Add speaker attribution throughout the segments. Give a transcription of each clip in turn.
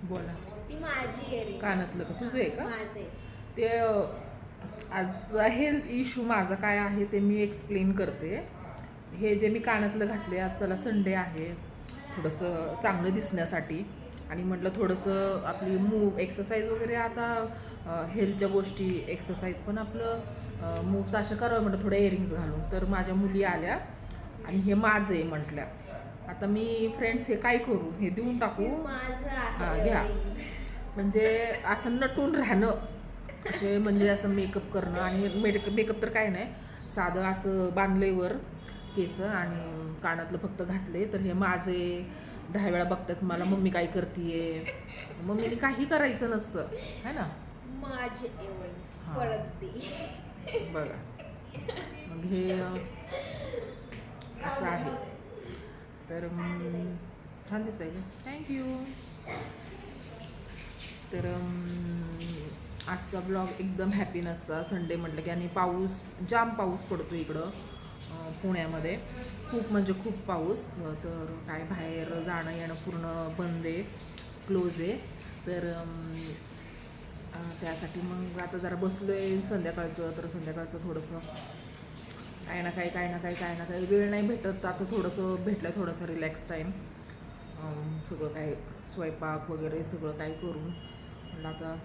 Speaker 1: बोला.
Speaker 2: ती माझी इयरिंग.
Speaker 1: कानातलं का तुझं आहे का?
Speaker 2: माझे.
Speaker 1: ते आज हेल्थ इश्यू माझा काय आहे ते मी एक्सप्लेन करते. हे जे मी कानातलं घातले, आज चला संडे आहे, थोडंसं चांगलं दिसण्यासाठी, आणि म्हटलं थोडंसं आपली एक्सरसाइज वगैरे, आता हेल्थच्या गोष्टी, एक्सरसाइज पण आपलं मूव्स अशा करावं म्हटलं थोड्या इयरिंग्स घालून. तर माझ्या मुली आल्या आणि हे माझं आहे म्हटल्या. आता मी फ्रेंड्स हे काय करू, हे देऊन टाकू?
Speaker 2: माझं
Speaker 1: हां
Speaker 2: आहे
Speaker 1: घ्या.
Speaker 2: इयरिंग.
Speaker 1: म्हणजे असं नटून राहणं, असे म्हणजे असं मेकअप करणं, आणि मेकअप तर काय नाही, साधं असं बांधलेवर केस आणि कानातलं फक्त घातले. तर हे माझे 10 वेळा बघतात मला, मम्मी काय करतीये. मम्मीने काही करायचं नसतं है ना.
Speaker 2: माझे इयरिंग्स
Speaker 1: हां.
Speaker 2: परत दे.
Speaker 1: बघा, मग हे असं आहे. तर छान दिसाय का? थँक्यू. तर आजचा ब्लॉग एकदम हॅपीनेसचा. संडे म्हटलं की, आणि जाम पाऊस पडतो इकडं पुण्यामध्ये, खूप म्हणजे खूप पाऊस. तर काय बाहेर जाणं येणं पूर्ण बंद आहे, क्लोज आहे. तर त्यासाठी मग आता जरा बसलो आहे संध्याकाळचं. तर संध्याकाळचं थोडंसं काय ना काही वेळ नाही भेटत. आता थोडंसं भेटलं, थोडंसं रिलॅक्स टाईम. सगळं काय स्वयंपाक वगैरे सगळं काय करून म्हटलं आता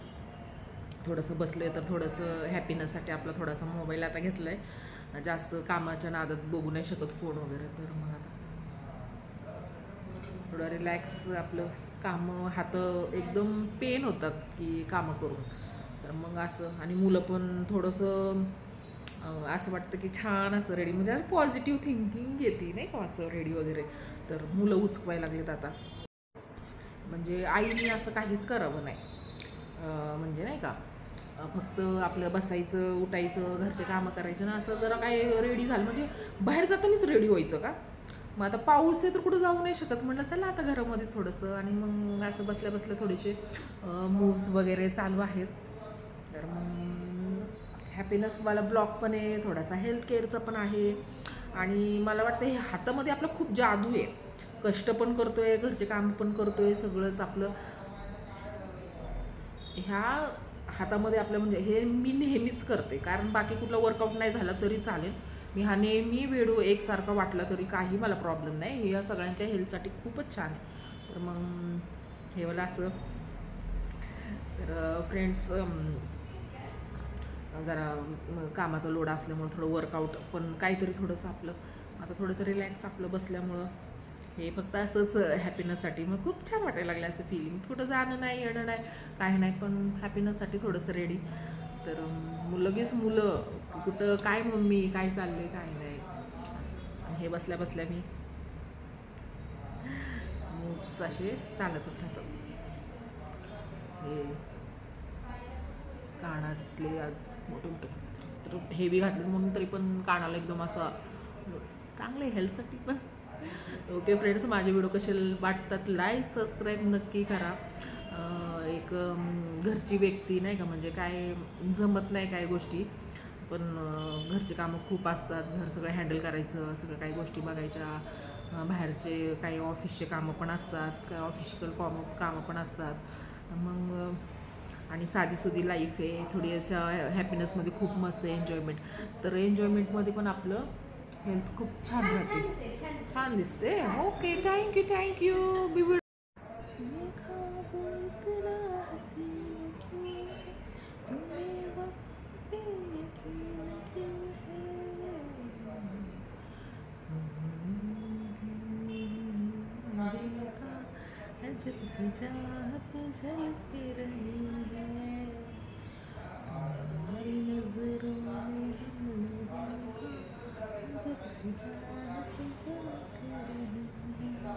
Speaker 1: थोडंसं बसलो आहे. तर थोडंसं हॅपीनेससाठी आपला थोडासा मोबाईल आता घेतला आहे. जास्त कामाच्या नादात बघू नाही शकत फोन वगैरे. तर मग आता थोडं रिलॅक्स, आपलं कामं हात एकदम पेन होतात की कामं करून. तर मग असं, आणि मुलं पण थोडंसं असं वाटतं की छान असं रेडी, म्हणजे पॉझिटिव्ह थिंकिंग येते नाही का असं रेडी वगैरे. तर मुलं उचकवायला लागलेत आता. म्हणजे आईने असं काहीच करावं नाही, म्हणजे नाही का, फक्त आपलं बसायचं, उठायचं, घरचे कामं करायचे ना. असं जरा काय रेडी झालं म्हणजे बाहेर जातानाच रेडी व्हायचं का? मग आता पाऊस आहे तर कुठं जाऊ नाही शकत. म्हटलं चला आता घरामध्येच थोडंसं, आणि मग असं बसल्या बसल्या थोडेसे मूव्स वगैरे चालू आहेत. तर मग हॅपीनेसवाला ब्लॉग पण आहे, थोडासा हेल्थ केअरचा पण आहे. आणि मला वाटतं हे हातामध्ये आपलं खूप जादू आहे. कष्ट पण करतोय, घरचे काम पण करतोय, सगळंच आपलं ह्या हातामध्ये आपलं. म्हणजे हे मी नेहमीच करते, कारण बाकी कुठला वर्कआउट नाही झाला तरी चालेल, मी हा नेहमी व्हिडिओ एकसारखा वाटला तरी काही मला प्रॉब्लेम नाही. हे या सगळ्यांच्या हेल्थसाठी खूपच छान आहे. तर मग हे मला असं. तर फ्रेंड्स, जरा कामाचा लोड असल्यामुळं थोडं वर्कआउट पण काहीतरी थोडंसं आपलं आता थोडंसं रिलॅक्स आपलं बसल्यामुळं, हे फक्त असंच हॅपीनेससाठी. मग खूप छान वाटायला लागलं असं फिलिंग. कुठं जाणं नाही, येणं नाही, काही नाही, पण हॅपीनेससाठी थोडंसं रेडी. तर लगेच मुलं कुठं काय, मम्मी काय चाललंय, काय नाही असं. आणि हे बसल्या बसल्या मी मूव्स असे चालतच राहतात. हे कानातले आज मोठे मोठे तर हेवी घातले म्हणून तरी पण कानाला एकदम असा चांगलं आहे हेल्थसाठी पण. ओके फ्रेंड्स, माझे व्हिडिओ कसे वाटतात लाईक सबस्क्राईब नक्की करा. एक घरची व्यक्ती नाही का, म्हणजे काय जमत नाही काय गोष्टी, पण घरचे कामं खूप असतात, घर सगळं हँडल करायचं, सगळं काही गोष्टी बघायच्या, बाहेरचे काही ऑफिसचे कामं पण असतात, काय ऑफिशियल कामं पण असतात. मग आणि साधीसुधी लाईफ आहे, थोडी अशा हॅपीनेसमध्ये खूप मस्त आहे एन्जॉयमेंट. तर एन्जॉयमेंटमध्ये पण आपलं हेल्थ खूप छान राहते, छान दिसते. Okay, thank you. बी जब से चाहत झलक रही है तुम्हारी नजरों में हमने देखा, जब से चाहत झलक रही है.